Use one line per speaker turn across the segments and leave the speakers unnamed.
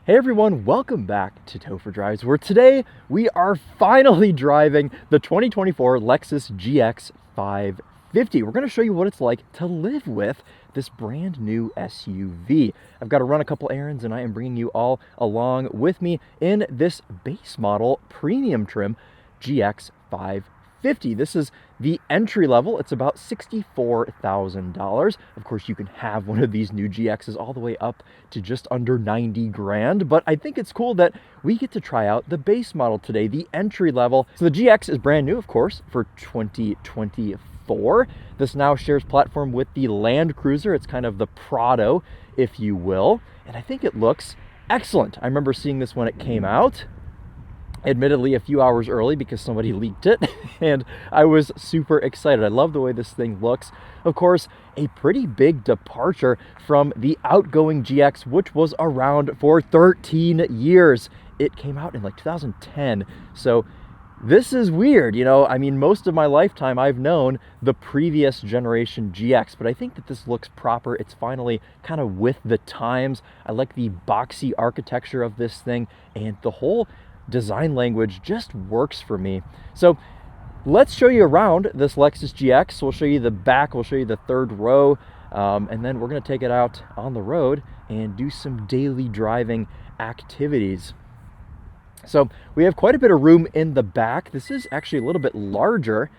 Hey everyone, welcome back to Topher Drives, where today we are finally driving the 2024 Lexus GX 550. We're going to show you what it's like to live with this brand new SUV. I've got to run a couple errands and I am bringing you all along with me in this base model premium trim GX 550. This is the entry level. It's about $64,000. Of course, you can have one of these new GXs all the way up to just under 90 grand, but I think it's cool that we get to try out the base model today, the entry level. So the GX is brand new, of course, for 2024. This now shares platform with the Land Cruiser. It's kind of the Prado, if you will, and I think it looks excellent. I remember seeing this when it came out, admittedly a few hours early because somebody leaked it, and I was super excited. I love the way this thing looks. Of course, a pretty big departure from the outgoing GX, which was around for 13 years. It came out in like 2010, so this is weird. You know, I mean, most of my lifetime I've known the previous generation GX, but I think that this looks proper. It's finally kind of with the times. I like the boxy architecture of this thing, and the whole design language just works for me. So let's show you around this Lexus GX. We'll show you the back, we'll show you the third row, and then we're going to take it out on the road and do some daily driving activities. So we have quite a bit of room in the back. This is actually a little bit larger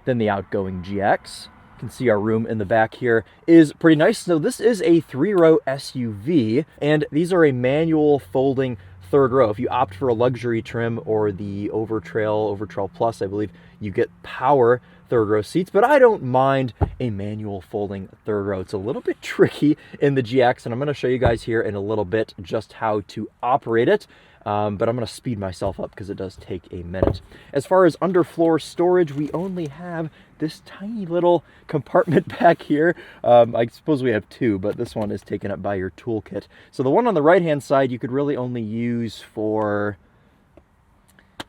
than the outgoing GX. You can see our room in the back here is pretty nice. So this is a 3-row SUV, and these are a manual folding third row. If you opt for a luxury trim or the Overtrail Plus, I believe you get power third row seats, but I don't mind a manual folding third row. It's a little bit tricky in the GX, and I'm going to show you guys here in a little bit just how to operate it. But I'm going to speed myself up because it does take a minute. As far as underfloor storage, we only have this tiny little compartment back here. I suppose we have two, but this one is taken up by your toolkit. So the one on the right-hand side, you could really only use for,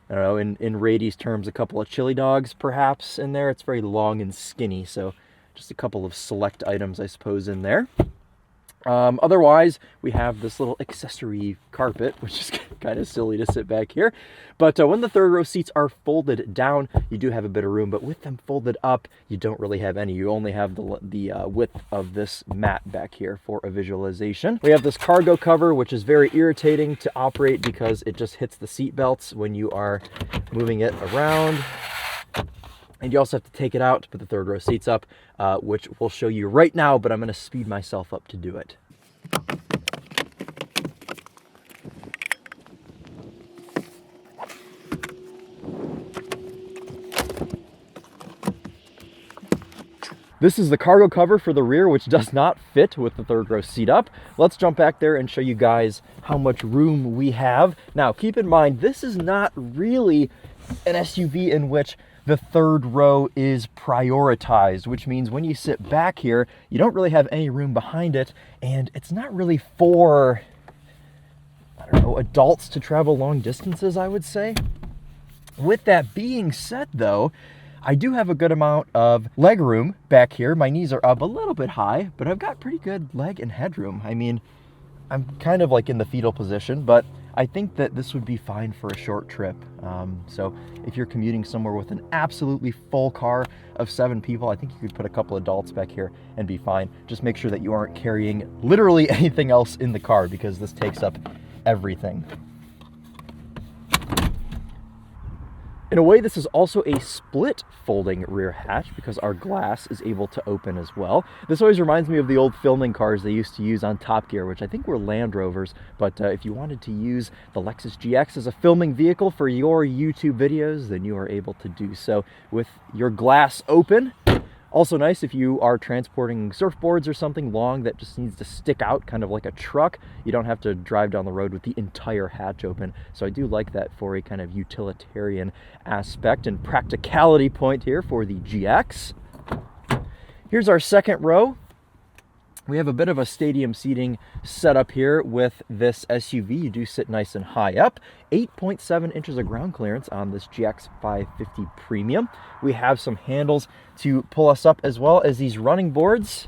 I don't know, in Rady's terms, a couple of chili dogs perhaps in there. It's very long and skinny, so just a couple of select items, I suppose, in there. Otherwise, we have this little accessory carpet, which is kind of silly to sit back here. But when the third row seats are folded down, you do have a bit of room, but with them folded up, you don't really have any. You only have the width of this mat back here for a visualization. We have this cargo cover, which is very irritating to operate because it just hits the seat belts when you are moving it around. And you also have to take it out to put the third row seats up, which we'll show you right now, but I'm going to speed myself up to do it. This is the cargo cover for the rear, which does not fit with the third row seat up. Let's jump back there and show you guys how much room we have. Now, keep in mind, this is not really an SUV in which the third row is prioritized, which means when you sit back here, you don't really have any room behind it, and it's not really for, I don't know, adults to travel long distances, I would say. With that being said, though, I do have a good amount of leg room back here. My knees are up a little bit high, but I've got pretty good leg and headroom. I mean, I'm kind of like in the fetal position, but I think that this would be fine for a short trip. So if you're commuting somewhere with an absolutely full car of 7 people, I think you could put a couple adults back here and be fine. Just make sure that you aren't carrying literally anything else in the car because this takes up everything. In a way, this is also a split folding rear hatch because our glass is able to open as well. This always reminds me of the old filming cars they used to use on Top Gear, which I think were Land Rovers. But if you wanted to use the Lexus GX as a filming vehicle for your YouTube videos, then you are able to do so with your glass open. Also nice if you are transporting surfboards or something long that just needs to stick out kind of like a truck. You don't have to drive down the road with the entire hatch open. So I do like that for a kind of utilitarian aspect and practicality point here for the GX. Here's our second row. We have a bit of a stadium seating setup here with this SUV. You do sit nice and high up. 8.7 inches of ground clearance on this GX 550 Premium. We have some handles to pull us up as well as these running boards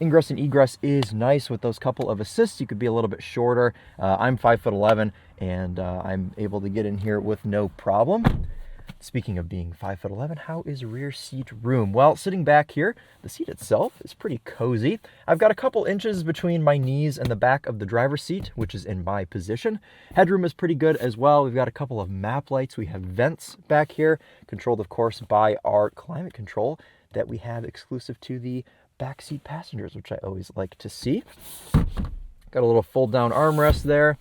Ingress and egress is nice with those couple of assists. You could be a little bit shorter. I'm 5'11", and I'm able to get in here with no problem. Speaking of being 5'11", how is rear seat room? Well, sitting back here, the seat itself is pretty cozy. I've got a couple inches between my knees and the back of the driver's seat, which is in my position. Headroom is pretty good as well. We've got a couple of map lights. We have vents back here, controlled, of course, by our climate control that we have exclusive to the backseat passengers, which I always like to see. Got a little fold-down armrest there.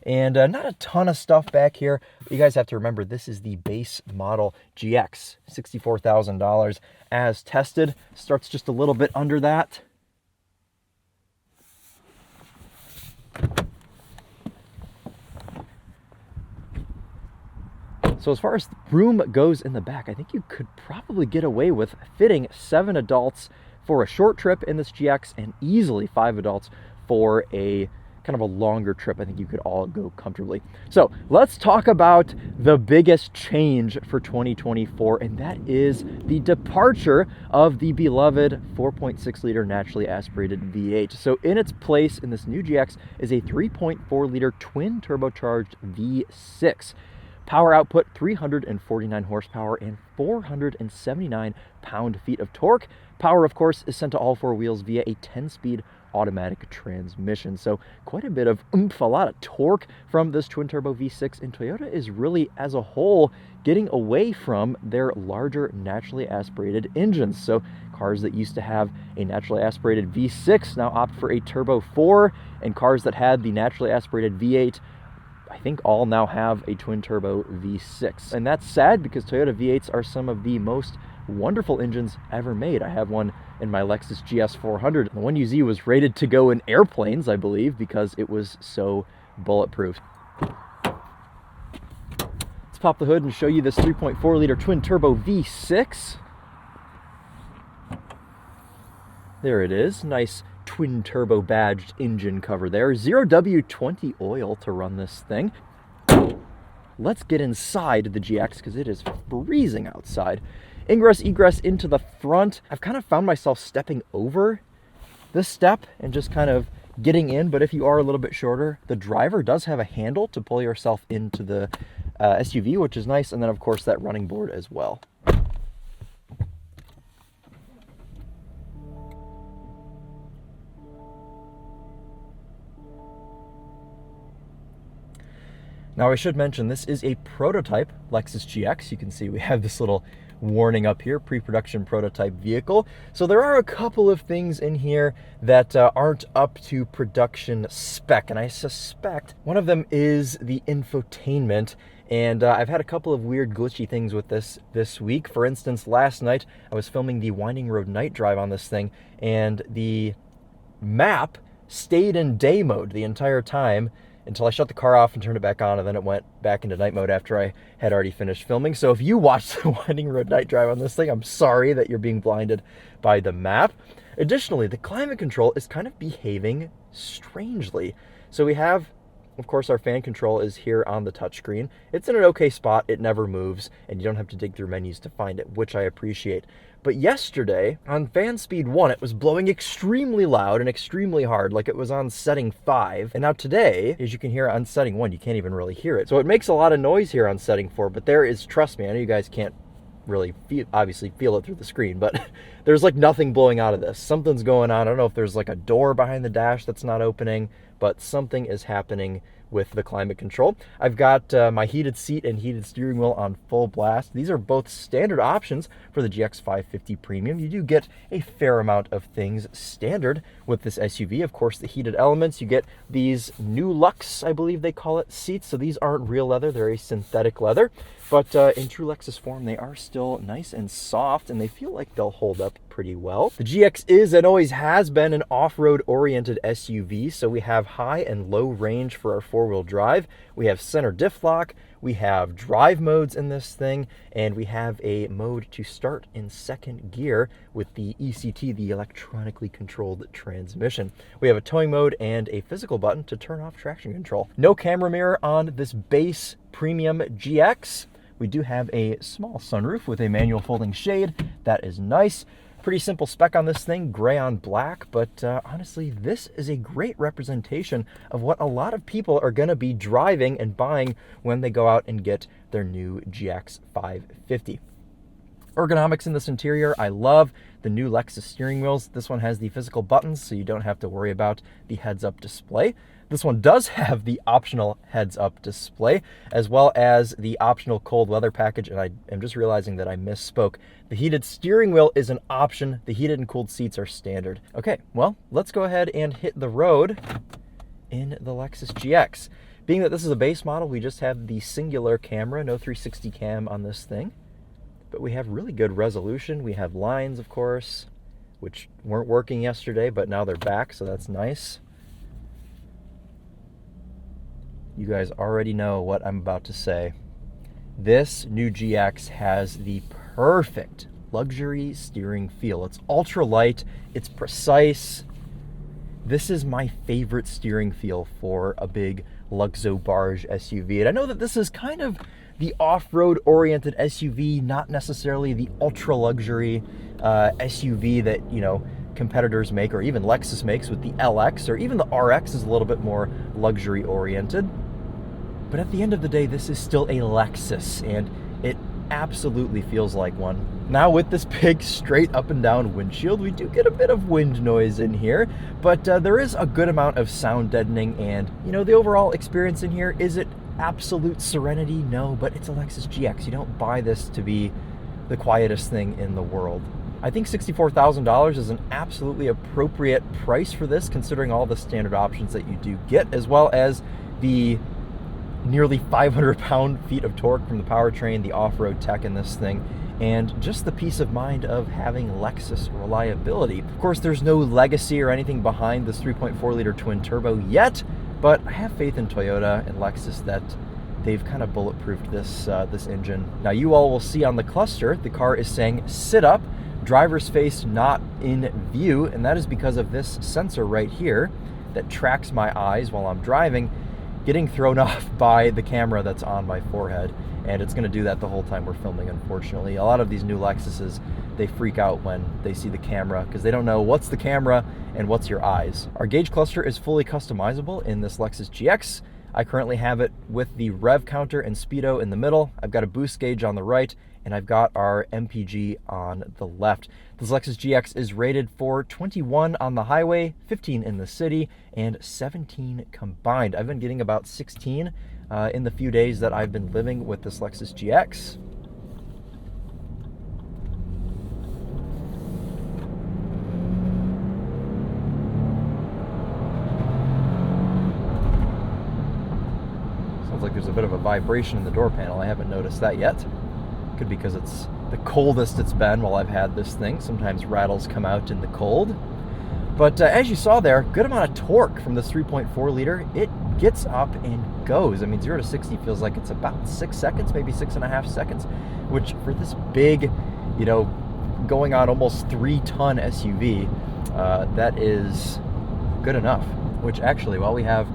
And not a ton of stuff back here. But you guys have to remember, this is the base model GX, $64,000 as tested. Starts just a little bit under that. So as far as room goes in the back, I think you could probably get away with fitting 7 adults for a short trip in this GX and easily 5 adults for a kind of a longer trip. I think you could all go comfortably. So let's talk about the biggest change for 2024, and that is the departure of the beloved 4.6 liter naturally aspirated V8. So in its place in this new GX is a 3.4 liter twin turbocharged V6. Power output 349 horsepower and 479 pound-feet of torque. Power, of course, is sent to all 4 wheels via a 10-speed automatic transmission. So quite a bit of oomph, a lot of torque from this twin-turbo V6, and Toyota is really, as a whole, getting away from their larger naturally aspirated engines. So cars that used to have a naturally aspirated V6 now opt for a Turbo 4, and cars that had the naturally aspirated V8 I think all now have a twin turbo V6. And that's sad because Toyota V8s are some of the most wonderful engines ever made. I have one in my Lexus GS 400. The 1UZ was rated to go in airplanes, I believe, because it was so bulletproof. Let's pop the hood and show you this 3.4 liter twin turbo V6. There it is. Nice twin turbo badged engine cover there. 0W20 oil to run this thing. Let's get inside the GX because it is freezing outside. Ingress, egress into the front. I've kind of found myself stepping over this step and just kind of getting in, but if you are a little bit shorter, the driver does have a handle to pull yourself into the SUV, which is nice, and then of course that running board as well. Now I should mention this is a prototype Lexus GX. You can see we have this little warning up here, pre-production prototype vehicle. So there are a couple of things in here that aren't up to production spec, and I suspect one of them is the infotainment. And I've had a couple of weird glitchy things with this week. For instance, last night I was filming the Winding Road night drive on this thing, and the map stayed in day mode the entire time until I shut the car off and turned it back on, and then it went back into night mode after I had already finished filming. So if you watched the Winding Road night drive on this thing, I'm sorry that you're being blinded by the map. Additionally, the climate control is kind of behaving strangely. So we have, of course, our fan control is here on the touchscreen. It's in an okay spot, it never moves, and you don't have to dig through menus to find it, which I appreciate. But yesterday, on fan speed 1, it was blowing extremely loud and extremely hard, like it was on setting 5. And now today, as you can hear on setting 1, you can't even really hear it. So it makes a lot of noise here on setting 4, but there is, trust me, I know you guys can't really obviously feel it through the screen, but there's like nothing blowing out of this. Something's going on. I don't know if there's like a door behind the dash that's not opening, but something is happening with the climate control. I've got my heated seat and heated steering wheel on full blast. These are both standard options for the GX 550 Premium. You do get a fair amount of things standard with this SUV. Of course, the heated elements, you get these new Lux, I believe they call it, seats. So these aren't real leather, they're a synthetic leather. But in true Lexus form, they are still nice and soft, and they feel like they'll hold up pretty well. The GX is and always has been an off-road oriented SUV, so we have high and low range for our four-wheel drive. We have center diff lock, we have drive modes in this thing, and we have a mode to start in second gear with the ECT, the electronically controlled transmission. We have a towing mode and a physical button to turn off traction control. No camera mirror on this base premium GX. We do have a small sunroof with a manual folding shade. That is nice. Pretty simple spec on this thing, gray on black, but honestly, this is a great representation of what a lot of people are going to be driving and buying when they go out and get their new GX 550. Ergonomics in this interior, I love the new Lexus steering wheels. This one has the physical buttons, so you don't have to worry about the heads-up display. This one does have the optional heads-up display, as well as the optional cold weather package, and I am just realizing that I misspoke. The heated steering wheel is an option. The heated and cooled seats are standard. Okay, well, let's go ahead and hit the road in the Lexus GX. Being that this is a base model, we just have the singular camera, no 360 cam on this thing. But we have really good resolution. We have lines, of course, which weren't working yesterday, but now they're back, so that's nice. You guys already know what I'm about to say. This new GX has the perfect luxury steering feel. It's ultra light, it's precise. This is my favorite steering feel for a big Luxo barge SUV. And I know that this is kind of the off-road oriented SUV, not necessarily the ultra luxury SUV that, you know, competitors make, or even Lexus makes with the LX, or even the RX is a little bit more luxury oriented. But at the end of the day, this is still a Lexus, and it absolutely feels like one. Now with this big straight up and down windshield, we do get a bit of wind noise in here, but there is a good amount of sound deadening, and you know, the overall experience in here, is it absolute serenity? No, but it's a Lexus GX. You don't buy this to be the quietest thing in the world. I think $64,000 is an absolutely appropriate price for this, considering all the standard options that you do get, as well as the nearly 500 pound-feet of torque from the powertrain, the off-road tech in this thing, and just the peace of mind of having Lexus reliability. Of course, there's no legacy or anything behind this 3.4-liter twin-turbo yet, but I have faith in Toyota and Lexus that they've kind of bulletproofed this engine. Now, you all will see on the cluster, the car is saying sit up, driver's face not in view, and that is because of this sensor right here that tracks my eyes while I'm driving, getting thrown off by the camera that's on my forehead, and it's going to do that the whole time we're filming, unfortunately. A lot of these new Lexuses, they freak out when they see the camera because they don't know what's the camera and what's your eyes. Our gauge cluster is fully customizable in this Lexus GX. I currently have it with the rev counter and speedo in the middle. I've got a boost gauge on the right, and I've got our MPG on the left. This Lexus GX is rated for 21 on the highway, 15 in the city, and 17 combined. I've been getting about 16 in the few days that I've been living with this Lexus GX. Sounds like there's a bit of a vibration in the door panel. I haven't noticed that yet. Could be because it's the coldest it's been while I've had this thing. Sometimes rattles come out in the cold. But as you saw there, good amount of torque from this 3.4 liter. It gets up and goes. I mean, 0 to 60 feels like it's about 6 seconds, maybe 6.5 seconds, which for this big, you know, going on almost 3-ton SUV, that is good enough. Which actually, while we have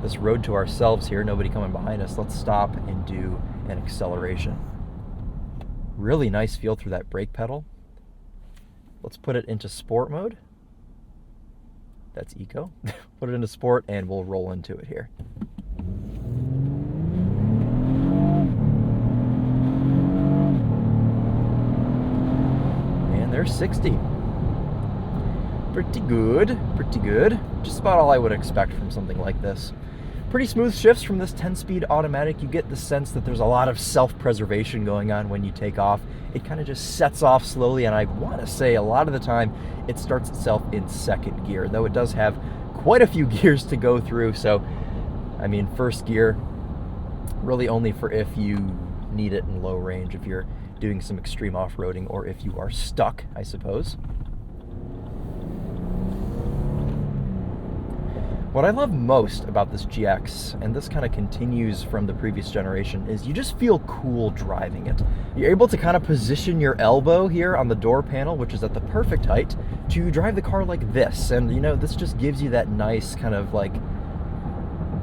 this road to ourselves here, nobody coming behind us, let's stop and do an acceleration. Really nice feel through that brake pedal. Let's put it into sport mode. That's eco. Put it into sport and we'll roll into it here. And there's 60. Pretty good, pretty good. Just about all I would expect from something like this. Pretty smooth shifts from this 10-speed automatic. You get the sense that there's a lot of self-preservation going on when you take off. It kind of just sets off slowly, and I want to say a lot of the time it starts itself in second gear, though it does have quite a few gears to go through. So, I mean, first gear, really only for if you need it in low range, if you're doing some extreme off-roading, or if you are stuck, I suppose. What I love most about this GX, and this kind of continues from the previous generation, is you just feel cool driving it. You're able to kind of position your elbow here on the door panel, which is at the perfect height, to drive the car like this. And you know, this just gives you that nice kind of like,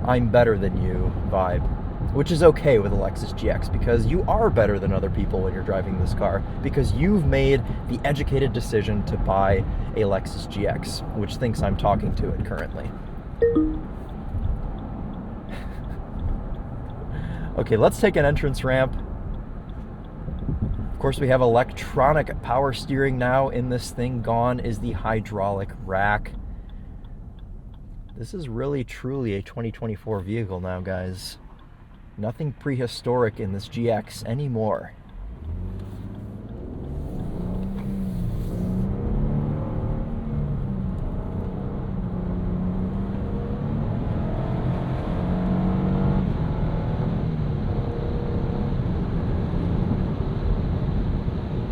I'm better than you vibe. which is okay with a Lexus GX because you are better than other people when you're driving this car because you've made the educated decision to buy a Lexus GX, which thinks I'm talking to it currently. Okay, let's take an entrance ramp. Of course, we have electronic power steering now in this thing. Gone is the hydraulic rack. This is really, truly a 2024 vehicle now, guys. Nothing prehistoric in this GX anymore.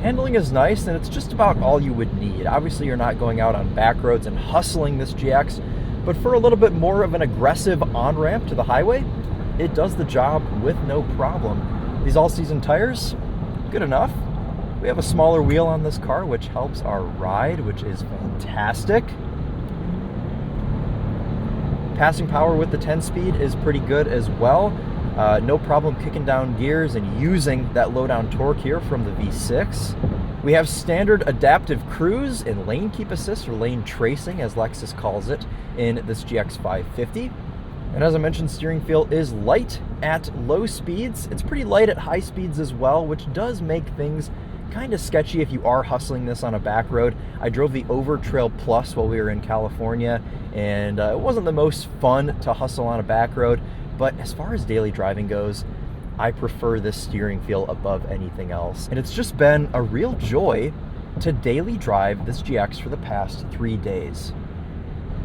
Handling is nice, and it's just about all you would need. Obviously, you're not going out on back roads and hustling this GX, but for a little bit more of an aggressive on-ramp to the highway, it does the job with no problem. These all-season tires, good enough. We have a smaller wheel on this car, which helps our ride, which is fantastic. Passing power with the 10-speed is pretty good as well. No problem kicking down gears and using that low-down torque here from the V6. We have standard adaptive cruise and lane keep assist, or lane tracing as Lexus calls it, in this GX 550. And as I mentioned, steering feel is light at low speeds. It's pretty light at high speeds as well, which does make things kind of sketchy if you are hustling this on a back road. I drove the Over Trail Plus while we were in California, and it wasn't the most fun to hustle on a back road. But as far as daily driving goes, I prefer this steering feel above anything else. And it's just been a real joy to daily drive this GX for the past 3 days.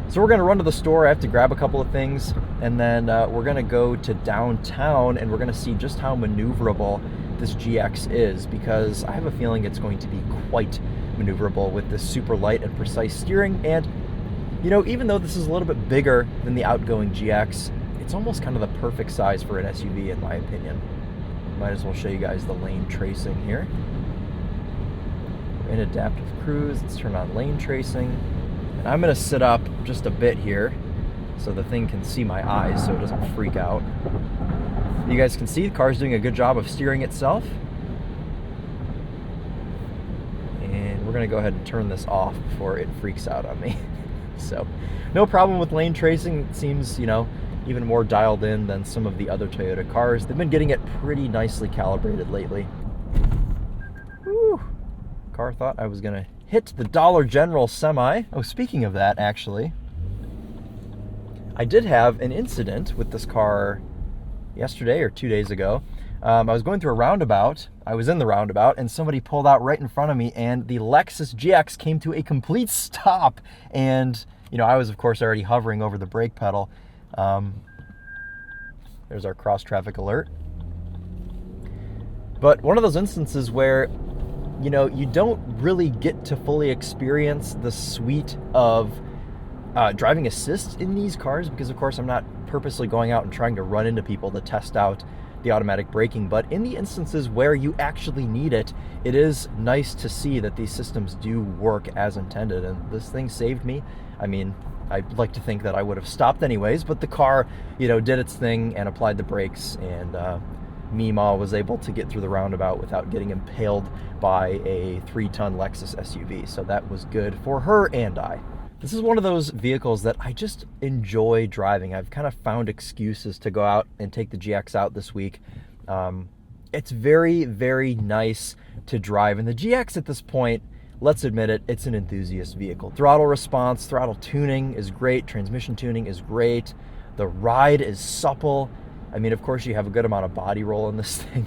So we're gonna run to the store. I have to grab a couple of things, and then we're gonna go to downtown and we're gonna see just how maneuverable this GX is, because I have a feeling it's going to be quite maneuverable with this super light and precise steering. And you know, even though this is a little bit bigger than the outgoing GX, it's almost kind of the perfect size for an SUV in my opinion. Might as well show you guys the lane tracing here. We're in adaptive cruise. Let's turn on lane tracing. And I'm gonna sit up just a bit here so the thing can see my eyes so it doesn't freak out. You guys can see the car's doing a good job of steering itself. And we're gonna go ahead and turn this off before it freaks out on me. So no problem with lane tracing. It seems, you know, even more dialed in than some of the other Toyota cars. They've been getting it pretty nicely calibrated lately. Whew. Car thought I was gonna hit the Dollar General semi. Oh, speaking of that, actually, I did have an incident with this car yesterday or 2 days ago. I was going through a roundabout. I was in the roundabout and somebody pulled out right in front of me, and the Lexus GX came to a complete stop. And, you know, I was of course already hovering over the brake pedal. There's our cross traffic alert. But one of those instances where, you know, you don't really get to fully experience the suite of driving assist in these cars, because of course I'm not purposely going out and trying to run into people to test out the automatic braking. But in the instances where you actually need it, it is nice to see that these systems do work as intended. And this thing saved me. I mean, I'd like to think that I would have stopped anyways, but the car, you know, did its thing and applied the brakes, and Meemaw was able to get through the roundabout without getting impaled by a 3-ton Lexus SUV. So that was good for her and I. This is one of those vehicles that I just enjoy driving. I've kind of found excuses to go out and take the GX out this week. It's very, very nice to drive. And the GX at this point, let's admit it, it's an enthusiast vehicle. Throttle response, throttle tuning is great. Transmission tuning is great. The ride is supple. I mean, of course, you have a good amount of body roll in this thing.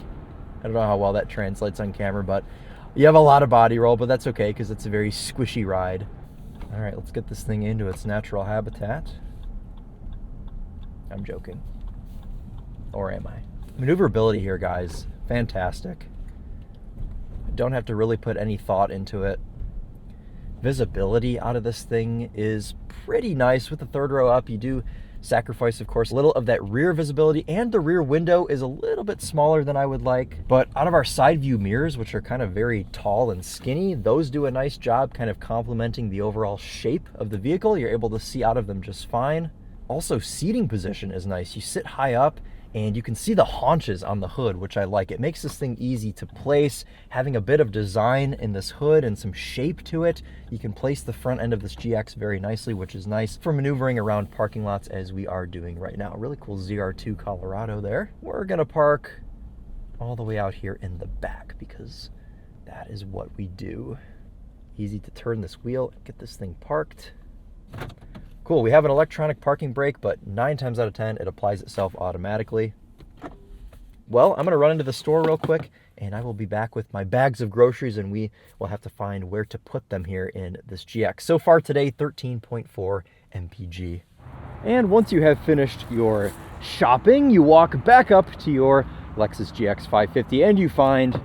I don't know how well that translates on camera, but you have a lot of body roll, but that's okay because it's a very squishy ride. All right, let's get this thing into its natural habitat. I'm joking. Or am I? Maneuverability here, guys, fantastic. I don't have to really put any thought into it. Visibility out of this thing is pretty nice. With the third row up, you do sacrifice, of course, a little of that rear visibility, and the rear window is a little bit smaller than I would like. But out of our side view mirrors, which are kind of very tall and skinny, those do a nice job kind of complementing the overall shape of the vehicle. You're able to see out of them just fine. Also, seating position is nice. You sit high up and you can see the haunches on the hood, which I like. It makes this thing easy to place, having a bit of design in this hood and some shape to it. You can place the front end of this GX very nicely, which is nice for maneuvering around parking lots as we are doing right now. Really cool ZR2 Colorado there. We're gonna park all the way out here in the back because that is what we do. Easy to turn this wheel, get this thing parked. Cool, we have an electronic parking brake, but 9 times out of 10, it applies itself automatically. Well, I'm gonna run into the store real quick, and I will be back with my bags of groceries, and we will have to find where to put them here in this GX. So far today, 13.4 mpg. And once you have finished your shopping, you walk back up to your Lexus GX 550, and you find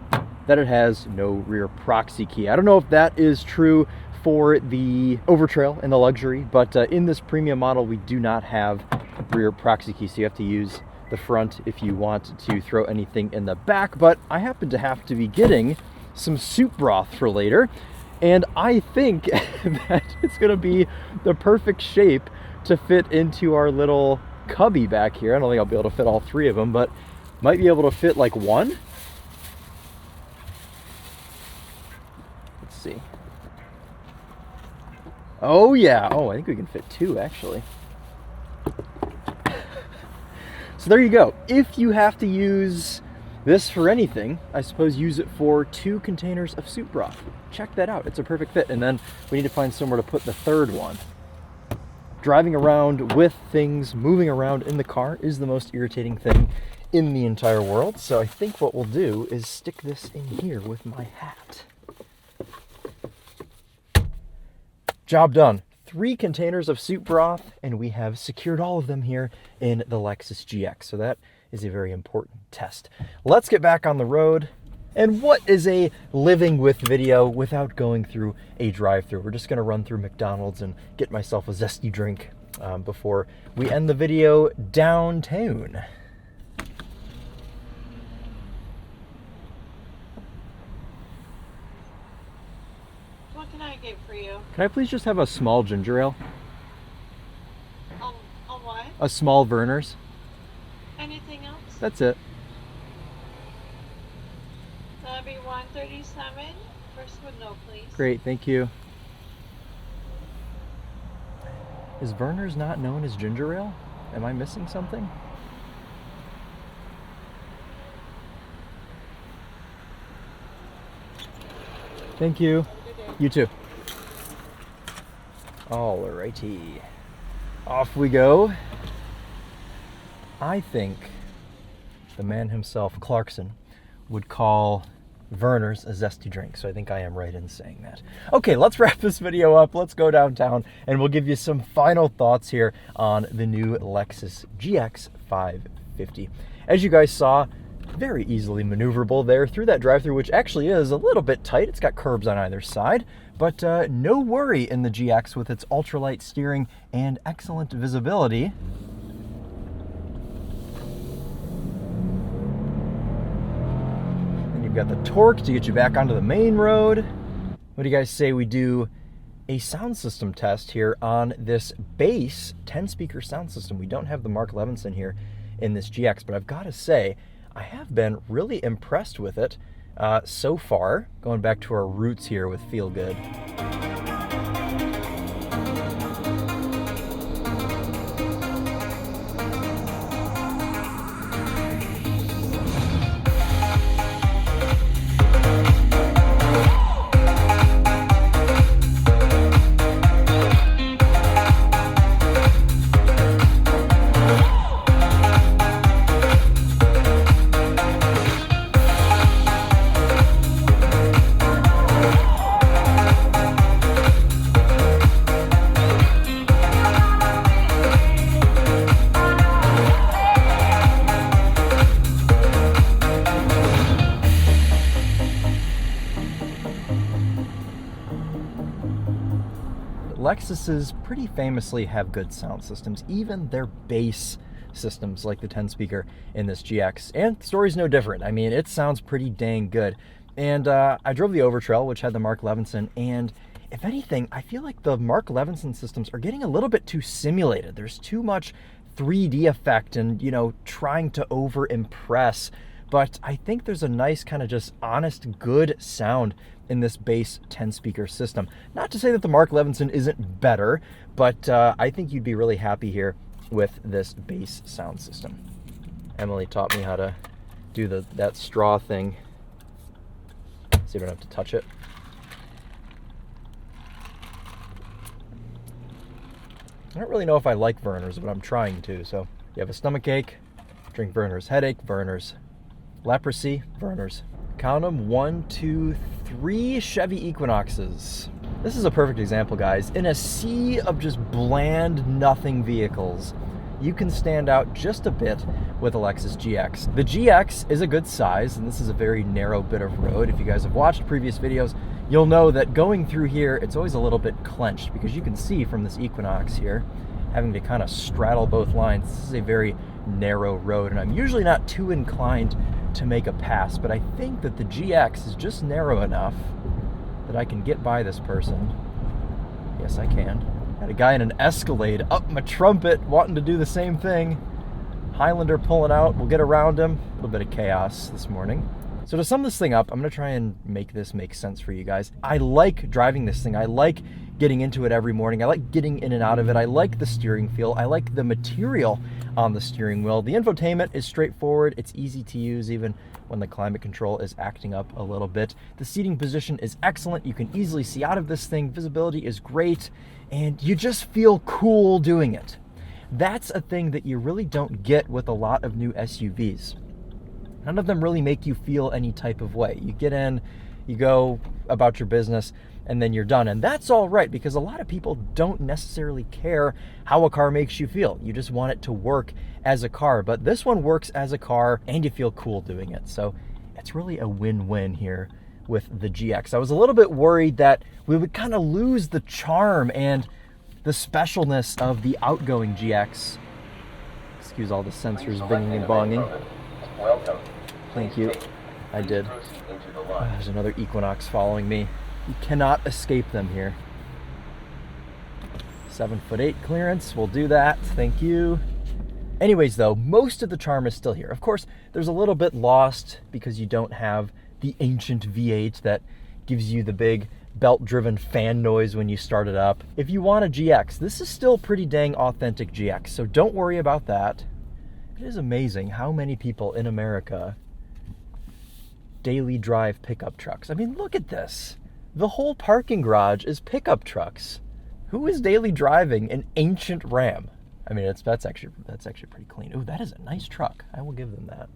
that it has no rear proxy key. I don't know if that is true for the Overtrail and the Luxury, but in this premium model, we do not have rear proxy key, so you have to use the front if you want to throw anything in the back. But I happen to have to be getting some soup broth for later, and I think that it's gonna be the perfect shape to fit into our little cubby back here. I don't think I'll be able to fit all 3 of them, but might be able to fit like 1. Let's see. Oh yeah, oh, I think we can fit 2 actually. So there you go. If you have to use this for anything, I suppose use it for 2 containers of soup broth. Check that out, it's a perfect fit. And then we need to find somewhere to put the 3rd one. Driving around with things moving around in the car is the most irritating thing in the entire world. So I think what we'll do is stick this in here with my hat. Job done. 3 containers of soup broth, and we have secured all of them here in the Lexus GX. So that is a very important test. Let's get back on the road. And what is a living with video without going through a drive-thru? We're just gonna run through McDonald's and get myself a zesty drink before we end the video downtown.
What can I get for you?
Can I please just have a small ginger ale?
A what?
A small Verner's.
Anything else?
That's it.
That'll be $137. First with no, please.
Great, thank you. Is Verner's not known as ginger ale? Am I missing something? Thank you. You too. Alrighty. Off we go. I think the man himself, Clarkson, would call Verner's a zesty drink, so I think I am right in saying that. Okay, let's wrap this video up. Let's go downtown, and we'll give you some final thoughts here on the new Lexus GX 550. As you guys saw, very easily maneuverable there through that drive-thru, which actually is a little bit tight. It's got curbs on either side, but no worry in the GX with its ultralight steering and excellent visibility. And you've got the torque to get you back onto the main road. What do you guys say we do a sound system test here on this base 10-speaker sound system? We don't have the Mark Levinson here in this GX, but I've got to say, I have been really impressed with it so far, going back to our roots here with Feel Good. Lexuses pretty famously have good sound systems, even their bass systems like the 10-speaker in this GX. And the story's no different. I mean, it sounds pretty dang good. And I drove the Overtrail, which had the Mark Levinson, and if anything, I feel like the Mark Levinson systems are getting a little bit too simulated. There's too much 3D effect and, you know, trying to over impress. But I think there's a nice kind of just honest, good sound in this bass 10-speaker system. Not to say that the Mark Levinson isn't better, but I think you'd be really happy here with this bass sound system. Emily taught me how to do that straw thing, so you don't have to touch it. I don't really know if I like Werner's, but I'm trying to. So you have a stomach ache, drink Werner's. Headache, Werner's. Leprosy, Werner's. Count them, 1, 2, 3 Chevy Equinoxes. This is a perfect example, guys. In a sea of just bland, nothing vehicles, you can stand out just a bit with a Lexus GX. The GX is a good size, and this is a very narrow bit of road. If you guys have watched previous videos, you'll know that going through here, it's always a little bit clenched, because you can see from this Equinox here, having to kind of straddle both lines, this is a very narrow road, and I'm usually not too inclined to make a pass, but I think that the GX is just narrow enough that I can get by this person. Yes, I can. Had a guy in an Escalade up my trumpet wanting to do the same thing. Highlander pulling out. We'll get around him. A little bit of chaos this morning. So to sum this thing up, I'm going to try and make this make sense for you guys. I like driving this thing. I like getting into it every morning. I like getting in and out of it. I like the steering feel. I like the material on the steering wheel. The infotainment is straightforward. It's easy to use even when the climate control is acting up a little bit. The seating position is excellent. You can easily see out of this thing. Visibility is great, and you just feel cool doing it. That's a thing that you really don't get with a lot of new SUVs. None of them really make you feel any type of way. You get in, you go about your business, and then you're done. And that's all right, because a lot of people don't necessarily care how a car makes you feel. You just want it to work as a car. But this one works as a car, and you feel cool doing it. So it's really a win-win here with the GX. I was a little bit worried that we would kind of lose the charm and the specialness of the outgoing GX. Excuse all the sensors binging and bonging.
Welcome.
Thank you. I did. Oh, there's another Equinox following me. You cannot escape them here. 7'8" clearance. We'll do that. Thank you. Anyways, though, most of the charm is still here. Of course, there's a little bit lost because you don't have the ancient V8 that gives you the big belt-driven fan noise when you start it up. If you want a GX, this is still pretty dang authentic GX, so don't worry about that. It is amazing how many people in America daily drive pickup trucks. I mean, look at this. The whole parking garage is pickup trucks. Who is daily driving an ancient Ram? I mean, that's actually pretty clean. Ooh, that is a nice truck. I will give them that.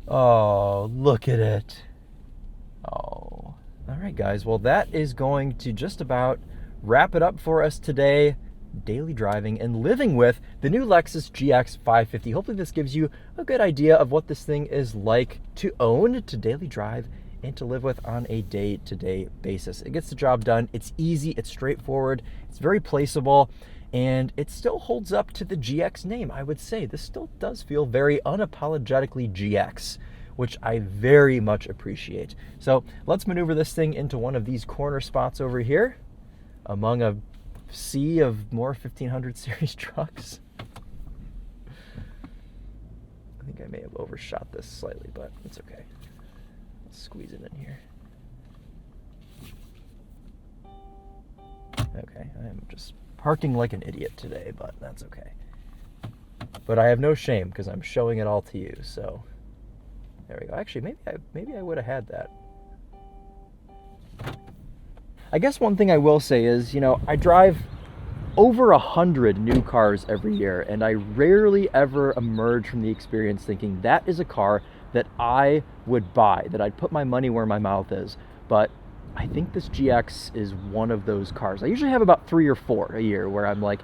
Oh, look at it. Oh. All right, guys. Well, that is going to just about wrap it up for us today. Daily driving and living with the new Lexus GX 550. Hopefully this gives you a good idea of what this thing is like to own, to daily drive, and to live with on a day-to-day basis. It gets the job done. It's easy, it's straightforward, it's very placeable, and it still holds up to the GX name. I would say this still does feel very unapologetically GX, which I very much appreciate. So let's maneuver this thing into one of these corner spots over here among a sea of more 1500 series trucks. I think I may have overshot this slightly, but it's okay. Let's squeeze it in here. Okay, I am just parking like an idiot today, but that's okay. But I have no shame because I'm showing it all to you, so there we go. Actually, maybe I would have had that. I guess one thing I will say is, you know, I drive over 100 new cars every year, and I rarely ever emerge from the experience thinking that is a car that I would buy, that I'd put my money where my mouth is. But I think this GX is one of those cars. I usually have about 3 or 4 a year where I'm like,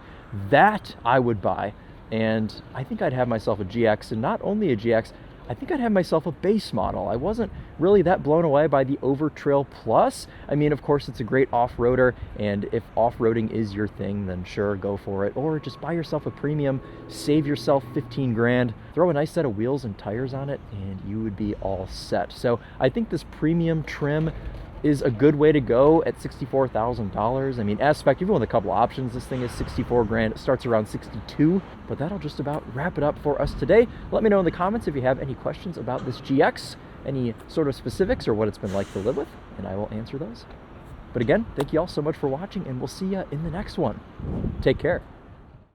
that I would buy. And I think I'd have myself a GX, and not only a GX, I think I'd have myself a base model. I wasn't really that blown away by the Overtrail Plus. I mean, of course, it's a great off-roader, and if off-roading is your thing, then sure, go for it. Or just buy yourself a premium, save yourself 15 grand, throw a nice set of wheels and tires on it, and you would be all set. So I think this premium trim is a good way to go at $64,000. I mean, as spec, even with a couple options, this thing is 64 grand. It starts around 62, but that'll just about wrap it up for us today. Let me know in the comments if you have any questions about this GX, any sort of specifics or what it's been like to live with, and I will answer those. But again, thank you all so much for watching, and we'll see you in the next one. Take care.